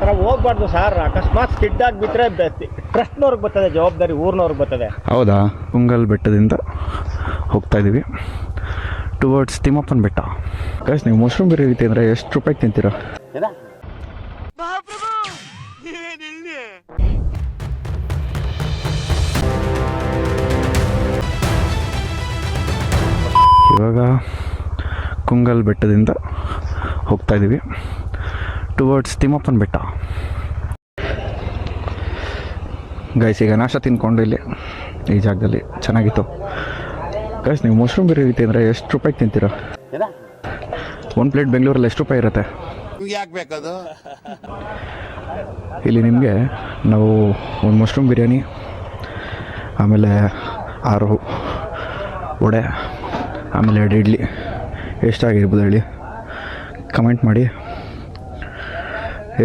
ಥರ ಹೋಗ್ಬಾರ್ದು ಸರ್. ಅಕಸ್ಮಾತ್ ಸ್ಕಿಡ್ ಆಗಿಬಿಟ್ರೆ ಟ್ರಸ್ಟ್ನವ್ರಿಗೆ ಬರ್ತದೆ ಜವಾಬ್ದಾರಿ, ಊರಿನವ್ರಿಗೆ ಬರ್ತದೆ. ಹೌದಾ? ಕುಂಗಲ್ ಬೆಟ್ಟದಿಂದ ಹೋಗ್ತಾ ಇದ್ದೀವಿ ಟುವರ್ಡ್ಸ್ ತಿಮ್ಮಪ್ಪನ ಬೆಟ್ಟ. ಗೈಸ್, ನೀವು ಮಶ್ರೂಮ್ ಬಿರಿಯಾನಿ ತಿಂದರೆ ಎಷ್ಟು ರೂಪಾಯಿಗೆ ತಿಂತೀರಾ? ಇವಾಗ ಕುಂಗಲ್ ಬೆಟ್ಟದಿಂದ ಹೋಗ್ತಾ ಇದ್ದೀವಿ ಟುವರ್ಡ್ಸ್ ತಿಮ್ಮಪ್ಪನ ಬೆಟ್ಟ. ಗೈಸ್, ಈಗ ನಾಷ್ಟ ತಿಂದ್ಕೊಂಡು ಇಲ್ಲಿ ಈ ಜಾಗದಲ್ಲಿ ಚೆನ್ನಾಗಿತ್ತು. ಗೈಸ್, ನೀವು ಮಶ್ರೂಮ್ ಬಿರಿಯಾನಿ ತಿಂದರೆ ಎಷ್ಟು ರೂಪಾಯಿಗೆ ತಿಂತೀರಾ? ಒಂದು ಪ್ಲೇಟ್ ಬೆಂಗಳೂರಲ್ಲಿ ಎಷ್ಟು ರೂಪಾಯಿ ಇರುತ್ತೆ? ಇಲ್ಲಿ ನಿಮಗೆ ನಾವು ಒಂದು ಮಶ್ರೂಮ್ ಬಿರಿಯಾನಿ, ಆಮೇಲೆ 6 ವಡೆ, ಆಮೇಲೆ 2 ಇಡ್ಲಿ ಎಷ್ಟಾಗಿರ್ಬೋದು ಹೇಳಿ, ಕಮೆಂಟ್ ಮಾಡಿ.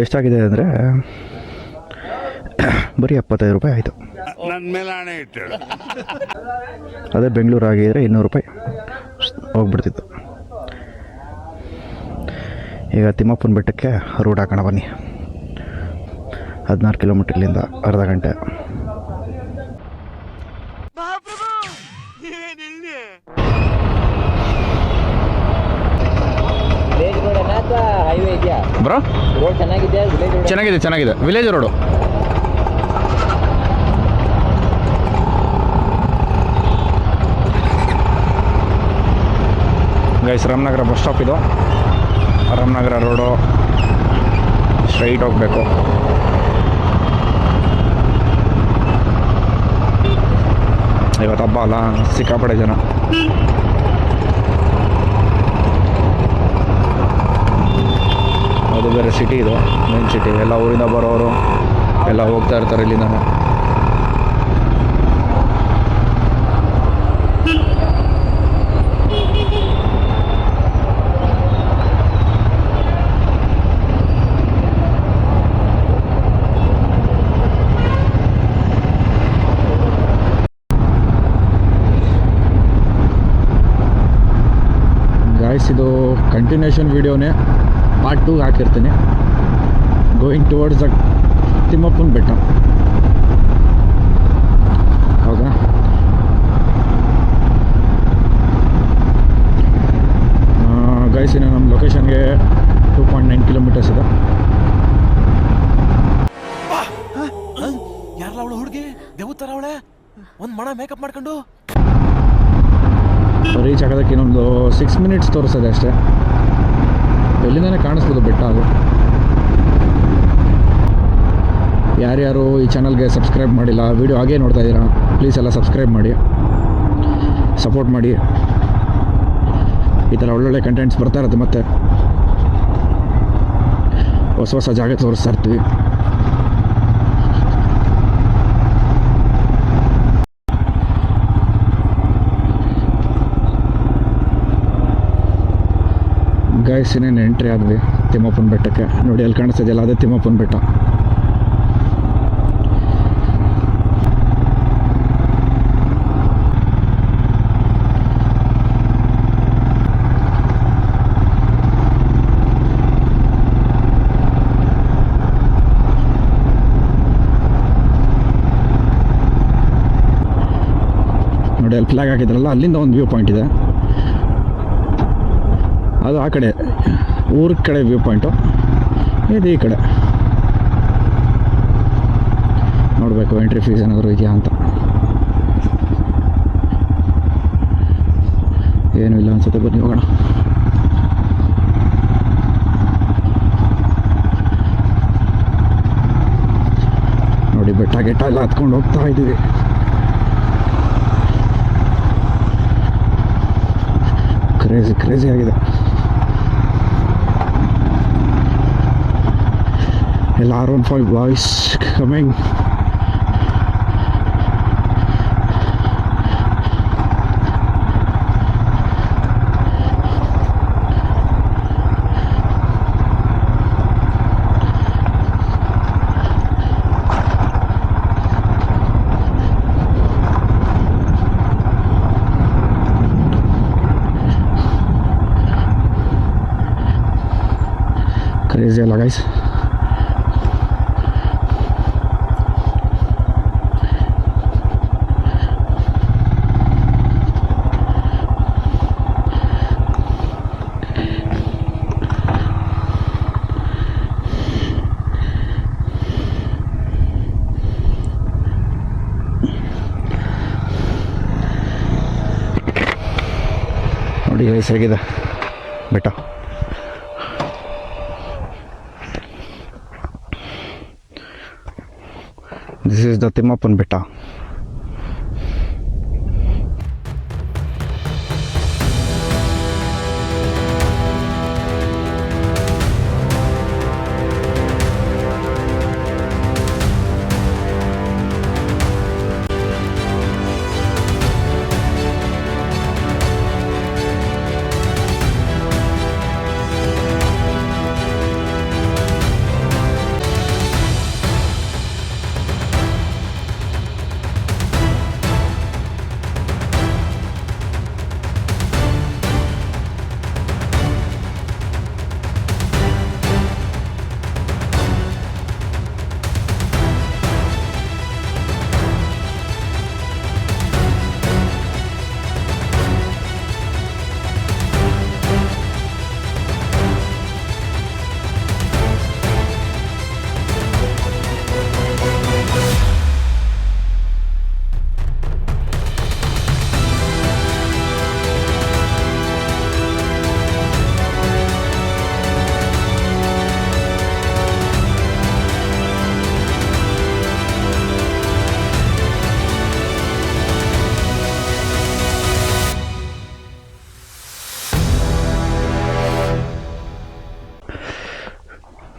ಎಷ್ಟಾಗಿದೆ ಅಂದರೆ ಬರೀ 75 ರೂಪಾಯಿ ಆಯಿತು. ಅದೇ ಬೆಂಗಳೂರು ಆಗಿದ್ರೆ 200 ರೂಪಾಯಿ ಹೋಗ್ಬಿಡ್ತಿತ್ತು. ಈಗ ತಿಮ್ಮಪ್ಪನ ಬೆಟ್ಟಕ್ಕೆ ರೂಟ್ ಹಾಕೋಣ ಬನ್ನಿ. 16 ಕಿಲೋಮೀಟ್ರ್ ಇಲ್ಲಿಂದ ಅರ್ಧ ಗಂಟೆ. ಬ್ರೋ, ರೋಡ್ ಚೆನ್ನಾಗಿದೆ. Village road. Guys, Ramanagara bus stop ಇದು. ರಾಮನಗರ ರೋಡು ಸ್ಟ್ರೈಟ್ ಹೋಗಬೇಕು. ಇವತ್ತು ಹಬ್ಬ ಅಲ್ಲ, ಸಿಕ್ಕಾಪಟ್ಟೆ ಜನ. ಅದು ಬೇರೆ ಸಿಟಿ ಇದು, ಮೇನ್ ಸಿಟಿ. ಎಲ್ಲ ಊರಿಂದ ಬರೋರು ಎಲ್ಲ ಹೋಗ್ತಾ ಇರ್ತಾರೆ ಇಲ್ಲಿಂದ. ಗಾಯ್ಸ್, ಇದು ಕಂಟಿನ್ಯೂಷನ್ ವಿಡಿಯೋನೇ, ಪಾರ್ಟ್ 2 ಹಾಕಿರ್ತೀನಿ. ಗೋಯಿಂಗ್ ಟುವರ್ಡ್ಸ್ ದ ತಿಮ್ಮಪ್ಪನ ಬೆಟ್ಟ. ಹೌದಾ? ಗೈಸ್, ಇನ್ನು ನಮ್ಮ ಲೊಕೇಶನ್ಗೆ 2.9 ಕಿಲೋಮೀಟರ್ಸ್ ಇದೆ. ಯಾರಲ್ಲ ಅವಳು ಹುಡುಗಿ? ದೇವತರ ಅವಳೆ, ಒಂದು ಮಣ ಮೇಕಪ್ ಮಾಡ್ಕೊಂಡು ರೀಚ್ ಆಗೋದಕ್ಕೆ ಇನ್ನೊಂದು 6 ಮಿನಿಟ್ಸ್ ತೋರಿಸ್ತದೆ ಅಷ್ಟೇ. ಎಲ್ಲಿಂದನೇ ಕಾಣಿಸ್ಬೋದು ಬೆಟ್ಟ ಅದು. ಯಾರ್ಯಾರು ಈ ಚಾನಲ್ಗೆ ಸಬ್ಸ್ಕ್ರೈಬ್ ಮಾಡಿಲ್ಲ, ವಿಡಿಯೋ ಹಾಗೇ ನೋಡ್ತಾ ಇದ್ದೀರಾ, ಪ್ಲೀಸ್ ಎಲ್ಲ ಸಬ್ಸ್ಕ್ರೈಬ್ ಮಾಡಿ, ಸಪೋರ್ಟ್ ಮಾಡಿ. ಈ ಥರ ಒಳ್ಳೊಳ್ಳೆ ಕಂಟೆಂಟ್ಸ್ ಬರ್ತಾ ಇರುತ್ತೆ. ಮತ್ತು ಹೊಸ ಜಾಗ ತೋರಿಸ್ತಾ ಇರ್ತೀವಿ. ಗೈಸ್, ಇನ್ನೇನು ಎಂಟ್ರಿ ಆದ್ವಿ ತಿಮ್ಮಪ್ಪನ ಬೆಟ್ಟಕ್ಕೆ. ನೋಡಿ, ಅಲ್ಲಿ ಕಾಣಿಸ್ತಿದೆಯಲ್ಲ, ಅದೇ ತಿಮ್ಮಪ್ಪನ ಬೆಟ್ಟ. ನೋಡಿ, ಅಲ್ಲಿ ಫ್ಲಾಗ್ ಹಾಕಿದ್ರಲ್ಲ, ಅಲ್ಲಿಂದ ಒಂದು ವ್ಯೂ ಪಾಯಿಂಟ್ ಇದೆ. ಅದು ಆ ಕಡೆ ಊರ ಕಡೆ ವ್ಯೂ ಪಾಯಿಂಟು, ಇದು ಈ ಕಡೆ. ನೋಡಬೇಕು ಎಂಟ್ರಿ ಫೀಸ್ ಏನಾದರೂ ಇದೆಯಾ ಅಂತ. ಏನೂ ಇಲ್ಲ ಅನ್ಸುತ್ತೆ, ಬನ್ನಿ ಹೋಗೋಣ. ನೋಡಿ, ಬೆಟ್ಟ ಎಲ್ಲ ಹತ್ಕೊಂಡು ಹೋಗ್ತಾ ಇದ್ದೀವಿ. ಕ್ರೇಜಿ ಆಗಿದೆ. ಎಲ್ಲ R15 ಬಾಯ್ಸ್ ಕಮಿಂಗ್. ಕ್ರೇಜಿ ಅಲ್ಲ ಗೈಸ್? ಗೈಸ್ ಹೇಗಿದೆ ಬೆಟ್ಟ. ದಿಸ್ ಈಸ್ ದ ತಿಮ್ಮಪ್ಪನ ಬೆಟ್ಟ.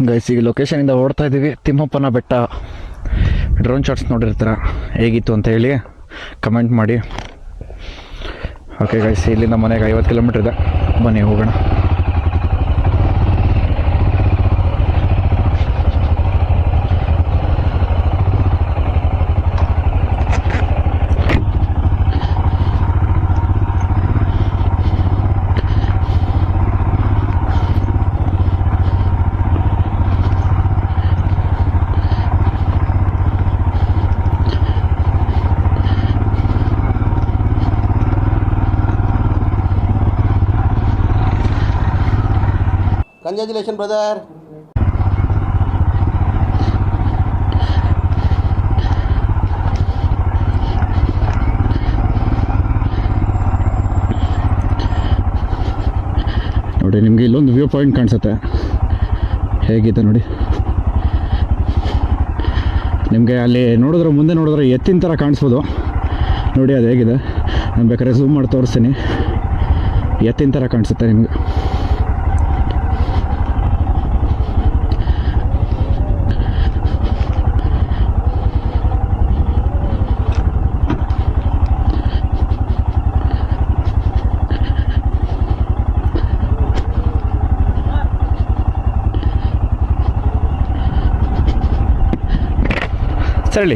ಗೈಸ್ ಈಗ ಲೊಕೇಶನಿಂದ ಓಡ್ತಾ ಇದ್ದೀವಿ. ತಿಮ್ಮಪ್ಪನ ಬೆಟ್ಟ ಡ್ರೋನ್ ಶಾಟ್ಸ್ ನೋಡಿರ್ತೀರ, ಹೇಗಿತ್ತು ಅಂತ ಹೇಳಿ ಕಮೆಂಟ್ ಮಾಡಿ. ಓಕೆ ಗೈಸ್, ಇಲ್ಲಿಂದ ಮನೆಗೆ 50 ಕಿಲೋಮೀಟ್ರ್ ಇದೆ, ಬನ್ನಿ ಹೋಗೋಣ. Congratulations, brother. ನೋಡಿ ನಿಮಗೆ ಇಲ್ಲೊಂದು ವ್ಯೂ ಪಾಯಿಂಟ್ ಕಾಣಿಸುತ್ತೆ, ಹೇಗಿದೆ ನೋಡಿ. ನಿಮಗೆ ಅಲ್ಲಿ ನೋಡಿದ್ರೆ, ಮುಂದೆ ನೋಡಿದ್ರೆ ಎತ್ತಿನ ಥರ ಕಾಣಿಸ್ಬೋದು ನೋಡಿ, ಅದು ಹೇಗಿದೆ. ನಾನು ಬೇಕಾದ್ರೆ ಝೂಮ್ ಮಾಡಿ ತೋರಿಸ್ತೀನಿ. ಎತ್ತಿನ ಥರ ಕಾಣಿಸುತ್ತೆ ನಿಮಗೆ. ಸರಿ,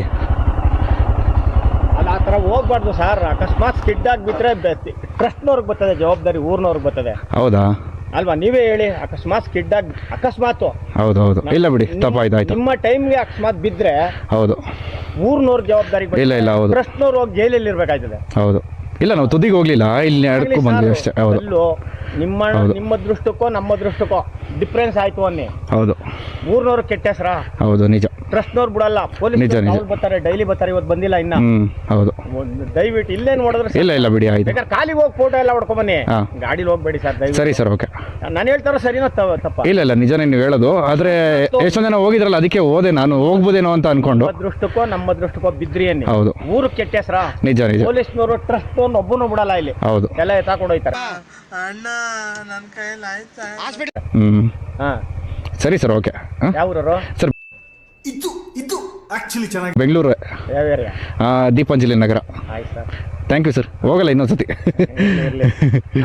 ಅದು ಆ ಥರ ಹೋಗ್ಬಾರ್ದು ಸರ್. ಅಕಸ್ಮಾತ್ ಸ್ಕಿಡ್ ಆಗಿಬಿಟ್ರೆ ಟ್ರಸ್ಟ್ನವ್ರಿಗೆ ಬರ್ತದೆ ಜವಾಬ್ದಾರಿ, ಊರಿನವ್ರಿಗೆ ಬರ್ತದೆ. ಹೌದಾ? ಅಲ್ವಾ, ನೀವೇ ಹೇಳಿ. ಅಕಸ್ಮಾತ್ ಸ್ಕಿಡ್ ಆಗಿ ಅಕಸ್ಮಾತು, ಹೌದು ಹೌದು, ಇಲ್ಲ ಬಿಡಿ, ತಪ್ಪಾಯ್ತು. ನಿಮ್ಮ ಟೈಮ್ಗೆ ಅಕಸ್ಮಾತ್ ಬಿದ್ದರೆ ಹೌದು, ಊರಿನವ್ರ ಜವಾಬ್ದಾರಿ ಇಲ್ಲ ಹೌದು, ಟ್ರಸ್ಟ್ನವ್ರು ಹೋಗಿ ಜೈಲಲ್ಲಿ ಇರ್ಬೇಕಾಯ್ತದೆ. ಹೌದು. ಇಲ್ಲ, ನಾವು ತುದಿಗೆ ಹೋಗ್ಲಿಲ್ಲ, ಇಲ್ಲಿ ನಡ್ಕೊ ಬಂದ್ವಿ ಅಷ್ಟೇ. ಹೌದು, ನಿಮ್ಮ ದೃಷ್ಟಕ್ಕೋ ನಮ್ಮ ದೃಷ್ಟಕ್ಕೋ ಡಿಫ್ರೆನ್ಸ್ ಆಯ್ತು ಅನ್ನಿ. ಹೌದು, ಊರಿನವ್ರು ಕೆಟ್ಟ ಹೆಸರಾ? ಹೌದು, ನಿಜ. ಟ್ರಸ್ಟ್ನವ್ರು ಬಿಡಲ್ಲ, ಪೊಲೀಸ್ ಬರ್ತಾರೆ, ಡೈಲಿ ಬರ್ತಾರೆ, ಇವತ್ತು ಬಂದಿಲ್ಲ ಇನ್ನ. ಹೌದು, ದಯವಿಟ್ಟು ಇಲ್ಲೇ ನೋಡಿದ್ರೆ ಇಲ್ಲ ಬಿಡಿ, ಆಯ್ತು. ಬೇಕಾದ್ರೆ ಖಾಲಿಗೆ ಹೋಗಿ ಫೋಟೋ ಎಲ್ಲ ಹೊಡ್ಕೊಂಬನ್ನಿ, ಗಾಡಿಲಿ ಹೋಗ್ಬೇಡಿ ಸರ್ ದಯವಿಟ್ಟು. ಸರಿ ಸರ್, ಓಕೆ. ನಾನು ಹೇಳ್ತಾರೋ ಸರಿನೋ ತಪ್ಪ? ಇಲ್ಲ ನಿಜನೇ ನೀವು ಹೇಳೋದು. ಆದ್ರೆ ಎಷ್ಟೊಂದು ಜನ ಹೋಗಿದ್ರಲ್ಲ, ಅದಕ್ಕೆ ಹೋದೆ ನಾನು, ಹೋಗ್ಬೋದೇನೋ ಅಂತ ಅನ್ಕೊಂಡು. ದೃಷ್ಟಕ್ಕೋ ನಮ್ಮ ದೃಷ್ಟಕ್ಕೋ ಬಿದ್ರಿ ಅನ್ನಿ. ಹೌದು, ಊರು ಕೆಟ್ಟ ಹೆಸರಾ? ನಿಜ. ಪೊಲೀಸ್ನವರು ಟ್ರಸ್ಟ್ ಒಬ್ಬನು ಬಿಡಲ್ಲ ಇಲ್ಲಿ. ಹೌದು, ಎಲ್ಲ ಎತ್ತಾಕೊಂಡು ಹೋಯ್ತಾರೆ. ಸರಿ ಸರ್, ಓಕೆ. ಯಾವ್ರವರು ಸರ್? ಇದು ಆಕ್ಚುಲಿ ಚೆನ್ನಾಗಿ ಬೆಂಗಳೂರು. ಯಾವ ಏರಿಯಾ? ದೀಪಾಂಜಲಿ ನಗರ. ಆಯ್ತು ಸರ್, ಥ್ಯಾಂಕ್ ಯು ಸರ್. ಹೋಗಲ್ಲ ಇನ್ನೊಂದ್ಸತಿ.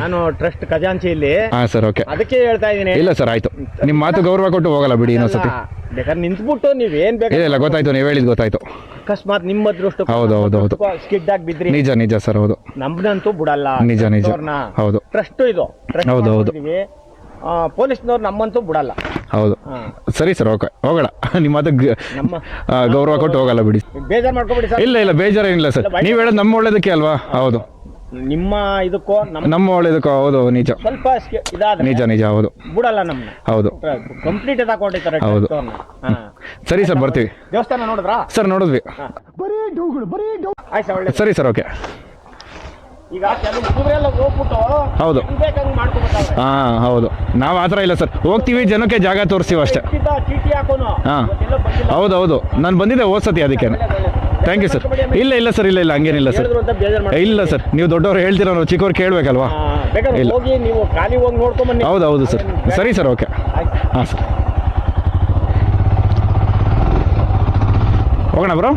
ನಾನು ಟ್ರಸ್ಟ್ ಖಜಾಂಚಿ ಇಲ್ಲಿ. ಹಾಂ ಸರ್, ಓಕೆ. ಅದಕ್ಕೆ ಹೇಳ್ತಾ ಇದ್ದೀನಿ. ಇಲ್ಲ ಸರ್, ಆಯ್ತು. ನಿಮ್ಮ ಮಾತು ಗೌರವ ಕೊಟ್ಟು ಹೋಗಲ್ಲ ಬಿಡಿ ಇನ್ನೊಂದ್ಸತಿ. ಬೇಕಾದ್ರೆ ನಿಂತ್ಬಿಟ್ಟು ನೀವೇನ್ ಬೇಕು. ಇಲ್ಲ ಗೊತ್ತಾಯ್ತು, ನೀವು ಹೇಳಿದ್ ಗೊತ್ತಾಯ್ತು. ಅಕಸ್ಮಾತ್ ನಿಮ್ಮ ದೃಷ್ಟ ಹೌದು ಸ್ಕಿಡ್ ಆಗಿ ಬಿದ್ರಿ. ನಿಜ ಸರ್, ಹೌದು. ನಮ್ದಂತೂ ಬಿಡಲ್ಲ. ನಿಜ ಹೌದು. ಟ್ರಸ್ಟ್ ಇದು. ಹೌದು. ಪೊಲೀಸ್ನವ್ರು ನಮ್ಮಂತೂ ಬಿಡಲ್ಲ. ಹೌದು, ಸರಿ ಸರ್, ಓಕೆ. ಹೋಗೋಣ. ನಿಮ್ಮ ಮಾತು ಗೌರವ ಕೊಟ್ಟು ಹೋಗಲ್ಲ ಬಿಡಿ. ಬೇಜಾರು ಮಾಡ್ಕೊಬಿಡಿ ಸರ್. ಇಲ್ಲ ಬೇಜಾರೇನಿಲ್ಲ ಸರ್, ನೀವು ಹೇಳೋದು ನಮ್ಮ ಒಳ್ಳೇದಕ್ಕೆ ಅಲ್ವಾ? ಹೌದು, ನಿಮ್ಮ ಇದಕ್ಕೋ ನಮ್ಮ ಒಳ್ಳೇದಕ್ಕೋ. ಹೌದು, ನಿಜ. ಸ್ವಲ್ಪ ಇದಾದ್ರೆ ನಿಜ ಹೌದು, ಬಿಡಲ್ಲ ನಮ್ಮನ್ನ. ಹೌದು, ಕಂಪ್ಲೀಟ್ ತಗೊಂಡಿದ್ದಾರೆ. ಹೌದು. ಸರಿ ಸರ್, ಬರ್ತೀವಿ. ದೇವಸ್ಥಾನ ನೋಡಿದ್ರಾ ಸರ್? ನೋಡಿದ್ವಿ. ಆಯ್ತು, ಒಳ್ಳೆ. ಸರಿ ಸರ್, ಓಕೆ. ಈಗ ಕೆಲವು ಹುಡುಗರೆಲ್ಲ ಹೋಗ್ಬಿಟ್ಟು ಹೌದು. ಹೆಂಗ್ ಬೇಕಂಗ್ ಮಾಡ್ಕೊಬೇಕಾದ್ರೆ ಹಾಂ ಹೌದು, ನಾವು ಆ ಥರ ಇಲ್ಲ ಸರ್, ಹೋಗ್ತೀವಿ ಜನಕ್ಕೆ ಜಾಗ ತೋರಿಸ್ತೀವಿ ಅಷ್ಟೇ. ಚೀಟಿ ಹಾಕೋನು ಹಾಂ ಇವತ್ತೆಲ್ಲ ಬಂದಿಲ್ಲ. ಹೌದು ಹೌದು, ನಾನು ಬಂದಿದ್ದೆ ಹೋದ ಸತಿ ಅದಕ್ಕೆ. Thank you sir. ಇಲ್ಲ ಸರ್, ಇಲ್ಲ ಹಂಗೇನಿಲ್ಲ ಸರ್. ಹೇಳಿದ್ರು ಅಂತ ಬೇಜಾರು ಮಾಡಿ ಇಲ್ಲ ಸರ್, ನೀವು ದೊಡ್ಡವರು ಹೇಳ್ತೀರ, ನಾವು ಚಿಕ್ಕವ್ರು ಕೇಳಬೇಕಲ್ವಾ? ಬೇಕಾದ್ರೆ ಇಲ್ಲ. ಹೋಗಿ ನೀವು ಖಾಲಿ ಹೋಗಿ ನೋಡ್ಕೊಂಬನ್ನಿ. ಹೌದು ಹೌದು ಸರ್, ಸರಿ ಸರ್, ಓಕೆ. ಆಯ್ತು. ಹಾಂ ಸರ್, ಹೋಗೋಣ ಬ್ರೋ.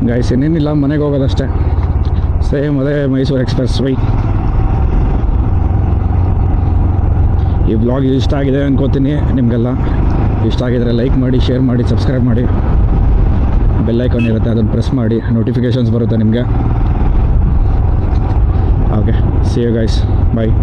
ಗೈಸ್ ಇನ್ನೇನಿಲ್ಲ, ಮನೆಗೆ ಹೋಗೋದಷ್ಟೇ. ಸೇಮ್ ಅದೇ ಮೈಸೂರು ಎಕ್ಸ್ಪ್ರೆಸ್ ವೈ. ಈ ವ್ಲಾಗ್ ಇಷ್ಟ ಆಗಿದೆ ಅನ್ಕೋತೀನಿ ನಿಮಗೆಲ್ಲ. ಇಷ್ಟ ಆಗಿದರೆ ಲೈಕ್ ಮಾಡಿ, ಶೇರ್ ಮಾಡಿ, ಸಬ್ಸ್ಕ್ರೈಬ್ ಮಾಡಿ. ಬೆಲ್ ಐಕಾನ್ ಇರುತ್ತೆ, ಅದನ್ನು ಪ್ರೆಸ್ ಮಾಡಿ, ನೋಟಿಫಿಕೇಷನ್ಸ್ ಬರುತ್ತೆ ನಿಮಗೆ. Okay, see you guys, bye.